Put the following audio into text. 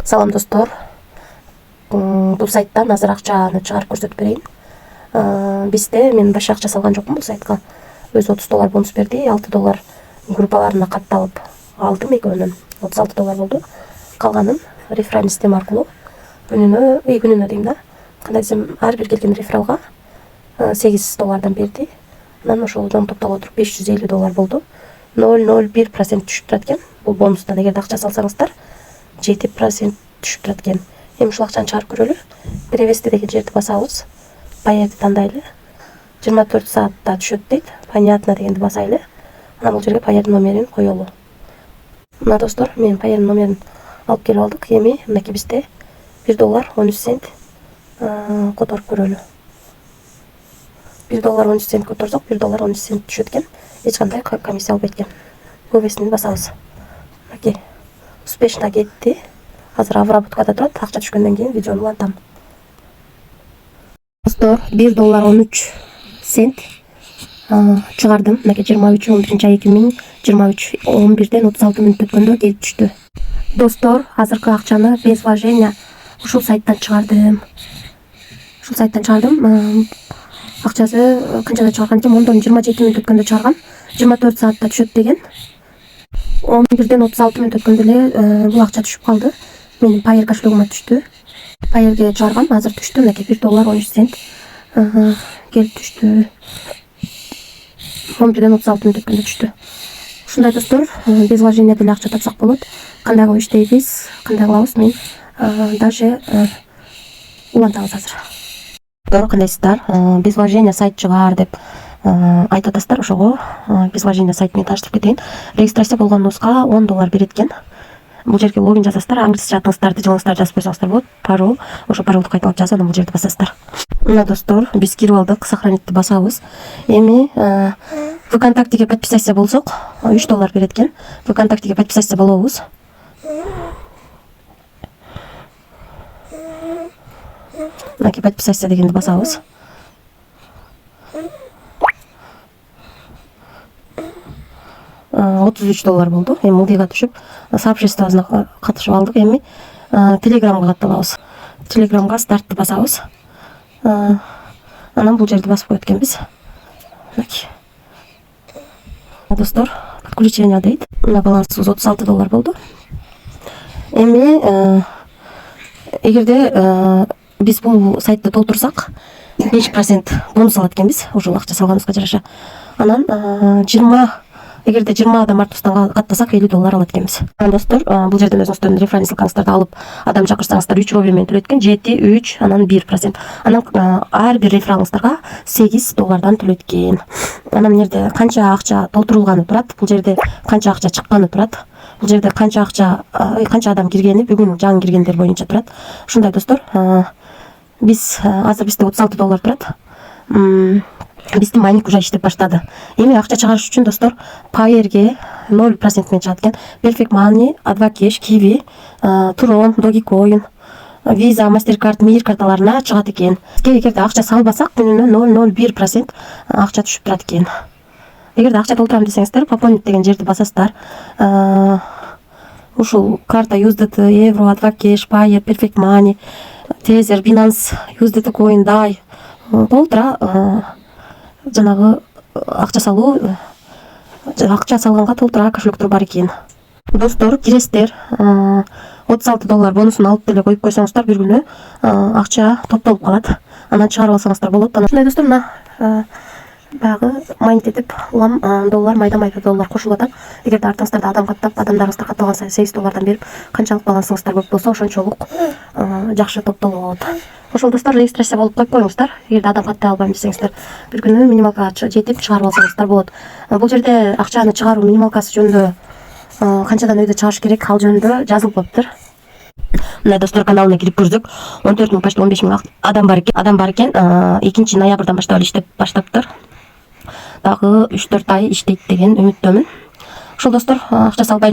Салам достор. Бул сайттан азыр акчаны чыгарып көрсөтүп берейин. Бизде мен баш акча салган жокмун бул сайтка. Өзү $30 бонус берди. $6 группаларына катталып алдым экөөнөн. $36 болду. Калганын реферальный система аркылуу күнүнө дейм да. Кандай десем, ар бир келген рефералга $8 берди. Анан ошолдон топтоло туруп $550 болду. 0,01% түшүп турат экен. Бул бонустан эгерде акча салсаңыздар 7% түшүп турат экен. Эми ушул акчаны чыгарып көрөлү. Перевести деген жерди басабыз. Паерди тандайлы. 24 саатта түшөт дейт. Понятно дегенди басайлы. Анан бул жерге паердин номерин коелу. Мына достор, мен паердин номерин алып келип алдык. Эми мынакей бизде $1.13 которуп көрөлү. $1.13 которсок, $1.13 түшөт экен. Эч кандай комиссия албайт экен. Көбөсүн басабыз. Мынакей успешно кетти. Азыр обработкада турат. Акча түшкөндөн кийин видеону улантам. Достор, $1.13 чыгардым. Мынакей 23/11 ай 2023 11ден 36 мүнөт өткөндө келип түштү. Достор, азыркы акчаны без вложения ушул сайттан чыгардым. Акчасы канчада чыгарган экен? 27 мүнөт өткөндө чыгарган. 24 саатта түшөт деген. 11ден 36 мүнөт өткөндө эле бул акча түшүп калды. Менин Payer кошелегиме түштү. Payerге чыгаргам, азыр түштү. Мынакей $1.13 келип түштү. 11ден 36 мүнөт өткөндө түштү. Ушундай достор, без вложения деле акча тапсак болот. Кандай кылып иштейбиз, кандай кылабыз, мен даже улантабыз азыр. Кандайсыздар? Без вложения сайт чыгар деп айтып атасыздар. Ошого без вложения сайтын тааныштырып кетейин. Регистрация болгон нуска $10 берет экен. Бул жерге логин жазасыздар, англисче атыңыздарды, жылыңыздарды жазып койсоңуздар болот. Пароль, ошо паролду кайталап жазып, анан бул жерди басасыздар. Мына достор, биз кирип алдык, сохранитти басабыз. Эми ВКонтактеге подписаться болсок, $3 берет экен. ВКонтактеге подписаться болобуз. Мынакей подписаться дегенди басабыз. $33 болду. Эми мылдыйга түшүп, сообществосуна катышып алдык. Эми Телеграмга катталабыз. Телеграмга стартты басабыз. Анан бул жерди басып коет экенбиз. Достор, подключение дейт. Мына балансыбыз $36 болду. Эми эгерде биз бул сайтты толтурсак 5% бонус алат экенбиз, ушул акча салганыбызга жараша. Анан эгерде 20 адам артыбыздан каттасак $50 алат экенбиз. Достор, бул жерден өзүңүздөрдүн реферальный ссылкаңыздарды алып, адам чакырсаңыздар 3 рубль менен төлөйт экен. 7, 3, анан 1%. Анан ар бир рефералыңыздарга $8 төлөйт экен. Анан жерде канча акча толтурулганы турат, бул жерде канча акча чыкканы турат. Бул жерде канча адам киргени, бүгүн жаңы киргендер боюнча турат. Ушундай достор, азыр бизде $36 турат. Биздин майнинг уже иштеп баштады. Эми акча чыгарыш үчүн достор, Payerге 0% менен чыгат экен. Perfect Money, Advocash, Kiwi, Tron, Dogecoin, Visa, Mastercard, Mir карталарына чыгат экен. Эгерде акча салбасак, күнүнө 0,01% акча түшүп турат экен. Эгерде акча толтурам десеңиздер, пополнить деген жерди басасыздар. Ушул карта USDT, Euro, Advocash, Payer, Perfect Money, Tether, Binance, USDT Coin, DAI толтура жанагы акча салганга толтура кошелектер бар экен. Достор, киресиздер, $36 бонусун алып деле коюп койсоңуздар, бир күнү акча топтолуп калат. Анан чыгарып алсаңыздар болот. Ушундай достор, мына баягы майнинг этип улам майда доллар кошулуп атат. Эгерде артыңыздарда адам каттап, адамдарыңыздар катталган сайын $8 берип, канчалык балансыңыздар көп болсо, ошончолук жакшы топтолот. Ошол достор, регистрация болуп коюп коюңуздар. Эгерде адам каттай албайм десеңиздер, бир күнү минималкага жетип чыгарып алсаңыздар болот. Бул жерде акчаны чыгаруу минималкасы жөнүндө канчадан өйдө чыгарыш керек, ал жөнүндө жазылып коюптур. Мына достор, каналына кирип көрдүк. 14 000, почти 15 000 адам бар экен. 2 ноябрдан баштап эле иштеп баштаптыр. Дагы 3-4 ай иштейт деген үмүттөмүн. Ошол достор, акча салбай